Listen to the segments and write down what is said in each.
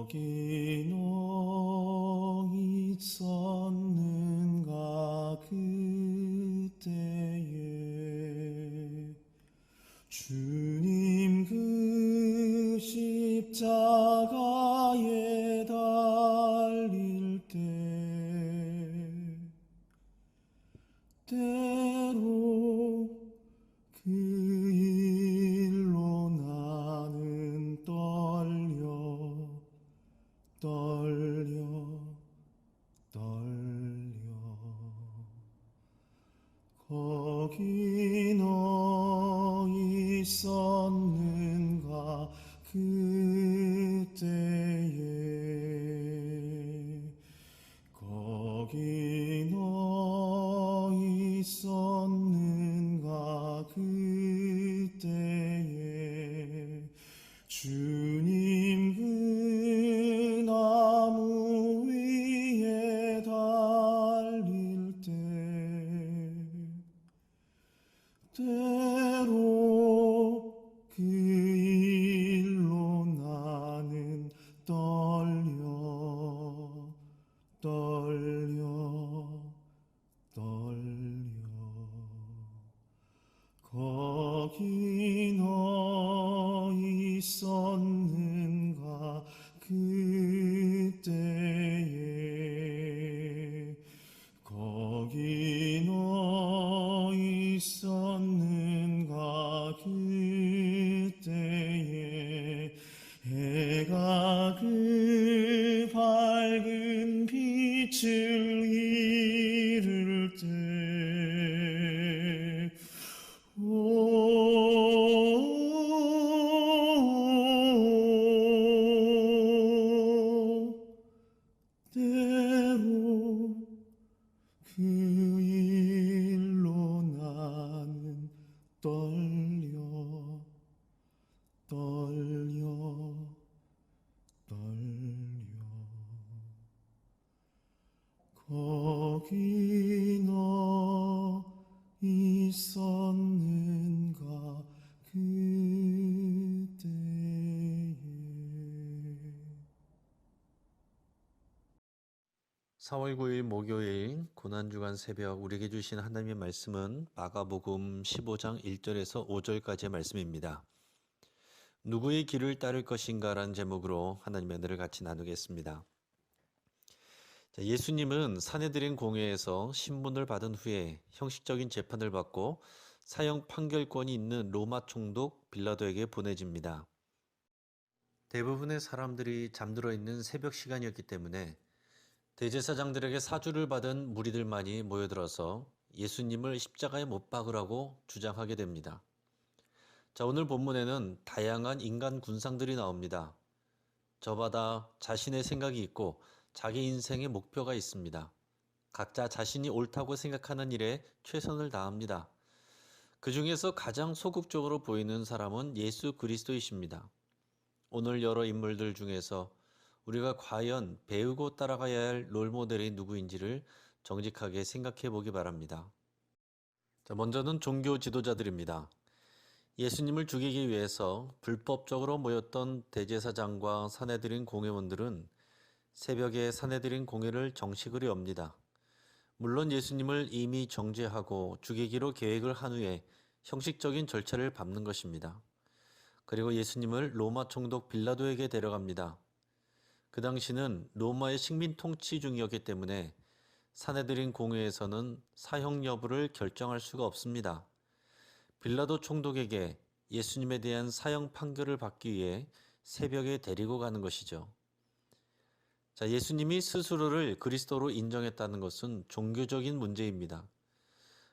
거기 너 있었는가 그때에 주님 그 십자가에 달릴 때 때로 그 일로 나는 떨려 거기 너 있었는가 그때에 거기 너 있었는가 그때에 주님 그 나무 위에 달릴 때 때로 그 일로 나는 떨려 거기 너 있었는가 그때에 거기 너 있었는가 그때에 해가 그 밝은 빛을 잃을 때 때로 그 일로 나는 떨려 거기 너 있었는가 그때에 4월 9일 목요일 고난주간 새벽 우리에게 주신 하나님의 말씀은 마가복음 15장 1절에서 5절까지의 말씀입니다. 누구의 길을 따를 것인가 라는 제목으로 하나님의 은혜를 같이 나누겠습니다. 예수님은 산헤드린 공회에서 신문을 받은 후에 형식적인 재판을 받고 사형 판결권이 있는 로마 총독 빌라도에게 보내집니다. 대부분의 사람들이 잠들어 있는 새벽 시간이었기 때문에 대제사장들에게 사주를 받은 무리들만이 모여들어서 예수님을 십자가에 못 박으라고 주장하게 됩니다. 오늘 본문에는 다양한 인간 군상들이 나옵니다. 저마다 자신의 생각이 있고 자기 인생의 목표가 있습니다. 각자 자신이 옳다고 생각하는 일에 최선을 다합니다. 그 중에서 가장 소극적으로 보이는 사람은 예수 그리스도이십니다. 오늘 여러 인물들 중에서 우리가 과연 배우고 따라가야 할 롤모델이 누구인지를 정직하게 생각해 보기 바랍니다. 먼저는 종교 지도자들입니다. 예수님을 죽이기 위해서 불법적으로 모였던 대제사장과 산헤드린 공회원들은 새벽에 산헤드린 공회를 정식으로 엽니다. 물론 예수님을 이미 정죄하고 죽이기로 계획을 한 후에 형식적인 절차를 밟는 것입니다. 그리고 예수님을 로마 총독 빌라도에게 데려갑니다. 그 당시는 로마의 식민 통치 중이었기 때문에 산헤드린 공회에서는 사형 여부를 결정할 수가 없습니다. 빌라도 총독에게 예수님에 대한 사형 판결을 받기 위해 새벽에 데리고 가는 것이죠. 예수님이 스스로를 그리스도로 인정했다는 것은 종교적인 문제입니다.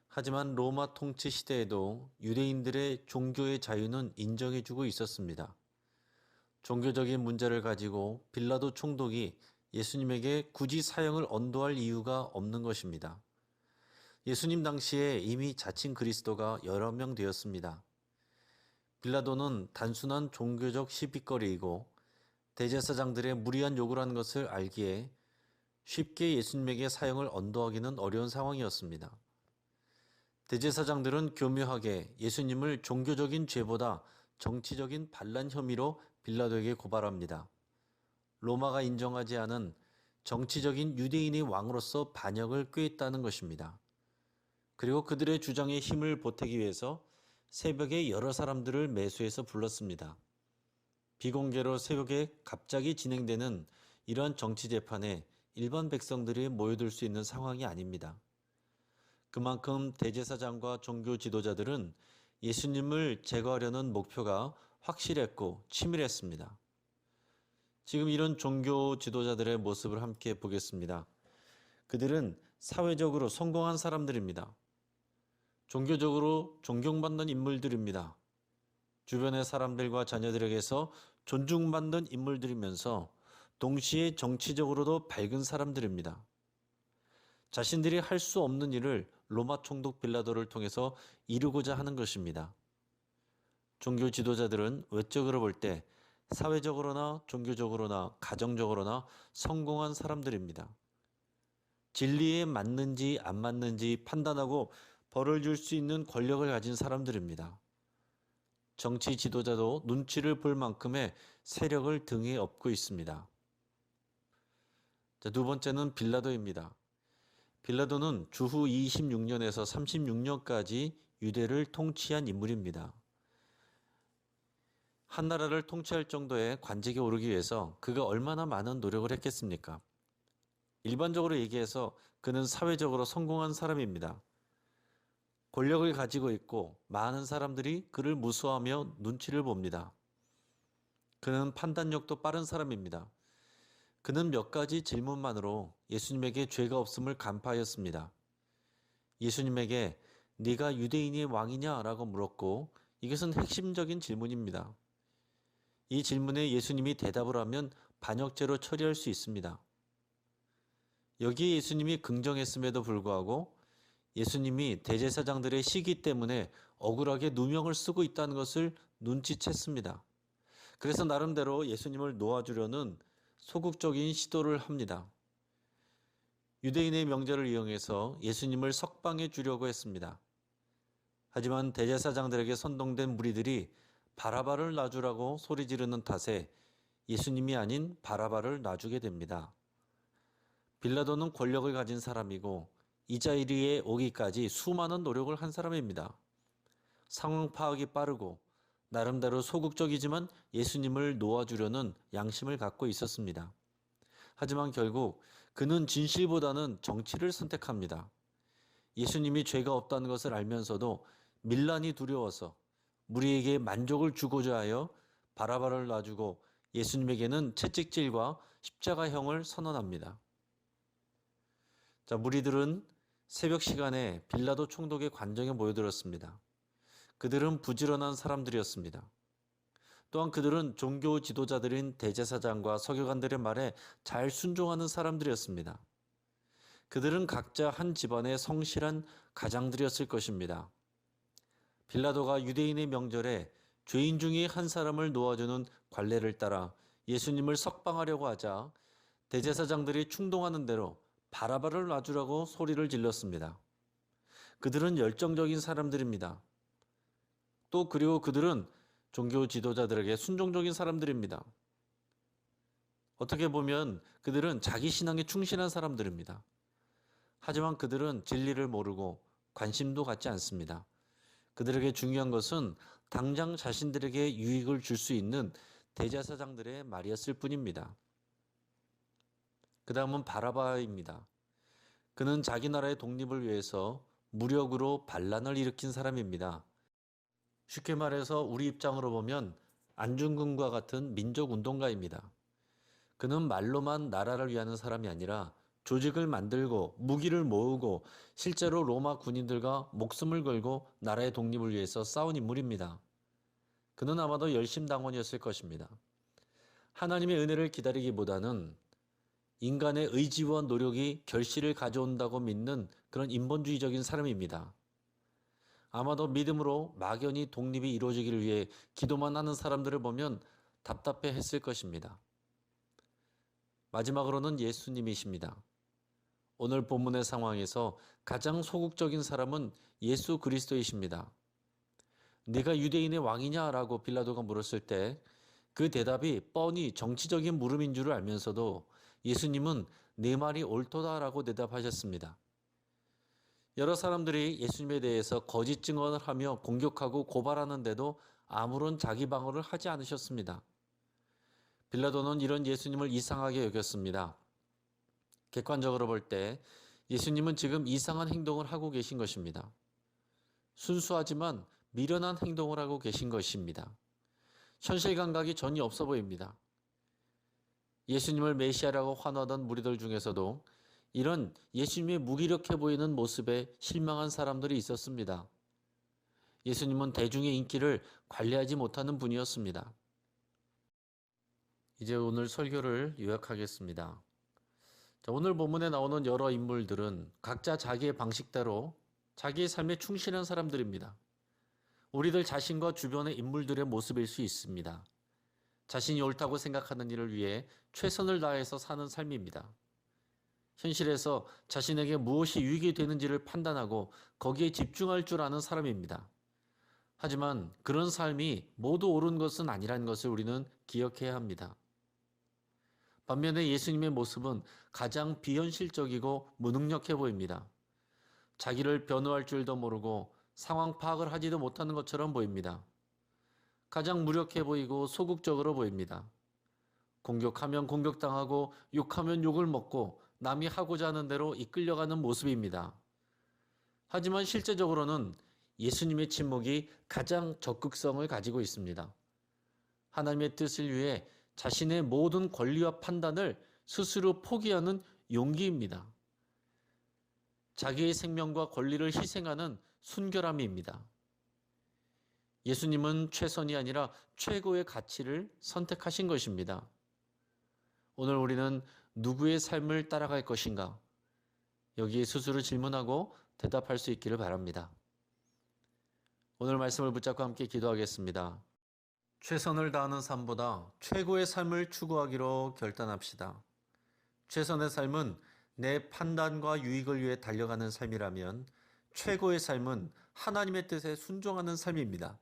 하지만 로마 통치 시대에도 유대인들의 종교의 자유는 인정해주고 있었습니다. 종교적인 문제를 가지고 빌라도 총독이 예수님에게 굳이 사형을 언도할 이유가 없는 것입니다. 예수님 당시에 이미 자칭 그리스도가 여러 명 되었습니다. 빌라도는 단순한 종교적 시비거리이고 대제사장들의 무리한 요구를 한 것을 알기에 쉽게 예수님에게 사형을 언도하기는 어려운 상황이었습니다. 대제사장들은 교묘하게 예수님을 종교적인 죄보다 정치적인 반란 혐의로 빌라도에게 고발합니다. 로마가 인정하지 않은 정치적인 유대인의 왕으로서 반역을 꾀했다는 것입니다. 그리고 그들의 주장에 힘을 보태기 위해서 새벽에 여러 사람들을 매수해서 불렀습니다. 비공개로 새벽에 갑자기 진행되는 이러한 정치 재판에 일반 백성들이 모여들 수 있는 상황이 아닙니다. 그만큼 대제사장과 종교 지도자들은 예수님을 제거하려는 목표가 확실했고 치밀했습니다. 지금 이런 종교 지도자들의 모습을 함께 보겠습니다. 그들은 사회적으로 성공한 사람들입니다. 종교적으로 존경받는 인물들입니다. 주변의 사람들과 자녀들에게서 존중받는 인물들이면서 동시에 정치적으로도 밝은 사람들입니다. 자신들이 할 수 없는 일을 로마 총독 빌라도를 통해서 이루고자 하는 것입니다. 종교 지도자들은 외적으로 볼 때 사회적으로나 종교적으로나 가정적으로나 성공한 사람들입니다. 진리에 맞는지 안 맞는지 판단하고 벌을 줄 수 있는 권력을 가진 사람들입니다. 정치 지도자도 눈치를 볼 만큼의 세력을 등에 업고 있습니다. 두 번째는 빌라도입니다. 빌라도는 주후 26년에서 36년까지 유대를 통치한 인물입니다. 한 나라를 통치할 정도의 관직에 오르기 위해서 그가 얼마나 많은 노력을 했겠습니까? 일반적으로 얘기해서 그는 사회적으로 성공한 사람입니다. 권력을 가지고 있고 많은 사람들이 그를 무수하며 눈치를 봅니다. 그는 판단력도 빠른 사람입니다. 그는 몇 가지 질문만으로 예수님에게 죄가 없음을 간파하였습니다. 예수님에게 네가 유대인의 왕이냐라고 물었고 이것은 핵심적인 질문입니다. 이 질문에 예수님이 대답을 하면 반역죄로 처리할 수 있습니다. 여기에 예수님이 긍정했음에도 불구하고 예수님이 대제사장들의 시기 때문에 억울하게 누명을 쓰고 있다는 것을 눈치챘습니다. 그래서 나름대로 예수님을 놓아주려는 소극적인 시도를 합니다. 유대인의 명절을 이용해서 예수님을 석방해 주려고 했습니다. 하지만 대제사장들에게 선동된 무리들이 바라바를 놔주라고 소리 지르는 탓에 예수님이 아닌 바라바를 놔주게 됩니다. 빌라도는 권력을 가진 사람이고 이 자리에 오기까지 수많은 노력을 한 사람입니다. 상황 파악이 빠르고 나름대로 소극적이지만 예수님을 놓아주려는 양심을 갖고 있었습니다. 하지만 결국 그는 진실보다는 정치를 선택합니다. 예수님이 죄가 없다는 것을 알면서도 밀란이 두려워서 무리에게 만족을 주고자 하여 바라바를 놔주고 예수님에게는 채찍질과 십자가형을 선언합니다. 무리들은 새벽 시간에 빌라도 총독의 관정에 모여들었습니다. 그들은 부지런한 사람들이었습니다. 또한 그들은 종교 지도자들인 대제사장과 서기관들의 말에 잘 순종하는 사람들이었습니다. 그들은 각자 한 집안의 성실한 가장들이었을 것입니다. 빌라도가 유대인의 명절에 죄인 중에 한 사람을 놓아주는 관례를 따라 예수님을 석방하려고 하자 대제사장들이 충동하는 대로 바라바를 놔주라고 소리를 질렀습니다. 그들은 열정적인 사람들입니다. 또 그리고 그들은 종교 지도자들에게 순종적인 사람들입니다. 어떻게 보면 그들은 자기 신앙에 충실한 사람들입니다. 하지만 그들은 진리를 모르고 관심도 갖지 않습니다. 그들에게 중요한 것은 당장 자신들에게 유익을 줄 수 있는 대제사장들의 말이었을 뿐입니다. 그 다음은 바라바입니다. 그는 자기 나라의 독립을 위해서 무력으로 반란을 일으킨 사람입니다. 쉽게 말해서 우리 입장으로 보면 안중근과 같은 민족운동가입니다. 그는 말로만 나라를 위하는 사람이 아니라 조직을 만들고 무기를 모으고 실제로 로마 군인들과 목숨을 걸고 나라의 독립을 위해서 싸운 인물입니다. 그는 아마도 열심당원이었을 것입니다. 하나님의 은혜를 기다리기보다는 인간의 의지와 노력이 결실을 가져온다고 믿는 그런 인본주의적인 사람입니다. 아마도 믿음으로 막연히 독립이 이루어지기를 위해 기도만 하는 사람들을 보면 답답해 했을 것입니다. 마지막으로는 예수님이십니다. 오늘 본문의 상황에서 가장 소극적인 사람은 예수 그리스도이십니다. 네가 유대인의 왕이냐라고 빌라도가 물었을 때 그 대답이 뻔히 정치적인 물음인 줄 알면서도 예수님은 내 말이 옳도다라고 대답하셨습니다. 여러 사람들이 예수님에 대해서 거짓 증언을 하며 공격하고 고발하는데도 아무런 자기 방어를 하지 않으셨습니다. 빌라도는 이런 예수님을 이상하게 여겼습니다. 객관적으로 볼 때 예수님은 지금 이상한 행동을 하고 계신 것입니다. 순수하지만 미련한 행동을 하고 계신 것입니다. 현실 감각이 전혀 없어 보입니다. 예수님을 메시아라고 환호하던 무리들 중에서도 이런 예수님의 무기력해 보이는 모습에 실망한 사람들이 있었습니다. 예수님은 대중의 인기를 관리하지 못하는 분이었습니다. 이제 오늘 설교를 요약하겠습니다. 오늘 본문에 나오는 여러 인물들은 각자 자기의 방식대로 자기의 삶에 충실한 사람들입니다. 우리들 자신과 주변의 인물들의 모습일 수 있습니다. 자신이 옳다고 생각하는 일을 위해 최선을 다해서 사는 삶입니다. 현실에서 자신에게 무엇이 유익이 되는지를 판단하고 거기에 집중할 줄 아는 사람입니다. 하지만 그런 삶이 모두 옳은 것은 아니라는 것을 우리는 기억해야 합니다. 반면에 예수님의 모습은 가장 비현실적이고 무능력해 보입니다. 자기를 변호할 줄도 모르고 상황 파악을 하지도 못하는 것처럼 보입니다. 가장 무력해 보이고 소극적으로 보입니다. 공격하면 공격당하고 욕하면 욕을 먹고 남이 하고자 하는 대로 이끌려가는 모습입니다. 하지만 실제적으로는 예수님의 침묵이 가장 적극성을 가지고 있습니다. 하나님의 뜻을 위해 자신의 모든 권리와 판단을 스스로 포기하는 용기입니다. 자기의 생명과 권리를 희생하는 순결함입니다. 예수님은 최선이 아니라 최고의 가치를 선택하신 것입니다. 오늘 우리는 누구의 삶을 따라갈 것인가? 여기에 스스로 질문하고 대답할 수 있기를 바랍니다. 오늘 말씀을 붙잡고 함께 기도하겠습니다. 최선을 다하는 삶보다 최고의 삶을 추구하기로 결단합시다. 최선의 삶은 내 판단과 유익을 위해 달려가는 삶이라면 최고의 삶은 하나님의 뜻에 순종하는 삶입니다.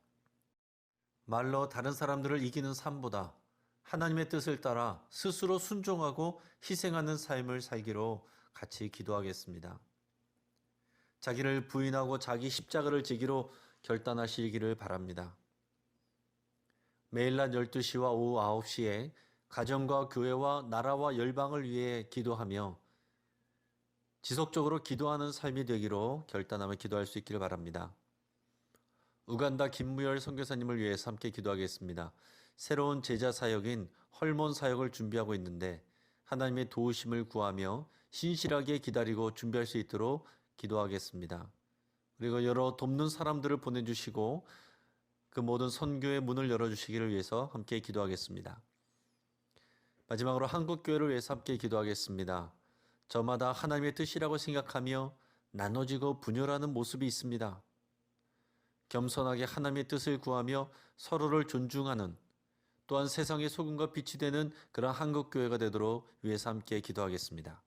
말로 다른 사람들을 이기는 삶보다 하나님의 뜻을 따라 스스로 순종하고 희생하는 삶을 살기로 같이 기도하겠습니다. 자기를 부인하고 자기 십자가를 지기로 결단하시기를 바랍니다. 매일 낮 12시와 오후 9시에 가정과 교회와 나라와 열방을 위해 기도하며 지속적으로 기도하는 삶이 되기로 결단하며 기도할 수 있기를 바랍니다. 우간다 김무열 선교사님을 위해서 함께 기도하겠습니다. 새로운 제자 사역인 헐몬 사역을 준비하고 있는데 하나님의 도우심을 구하며 신실하게 기다리고 준비할 수 있도록 기도하겠습니다. 그리고 여러 돕는 사람들을 보내주시고 그 모든 선교의 문을 열어주시기를 위해서 함께 기도하겠습니다. 마지막으로 한국교회를 위해서 함께 기도하겠습니다. 저마다 하나님의 뜻이라고 생각하며 나눠지고 분열하는 모습이 있습니다. 겸손하게 하나님의 뜻을 구하며 서로를 존중하는 또한 세상의 소금과 빛이 되는 그런 한국교회가 되도록 위해서 함께 기도하겠습니다.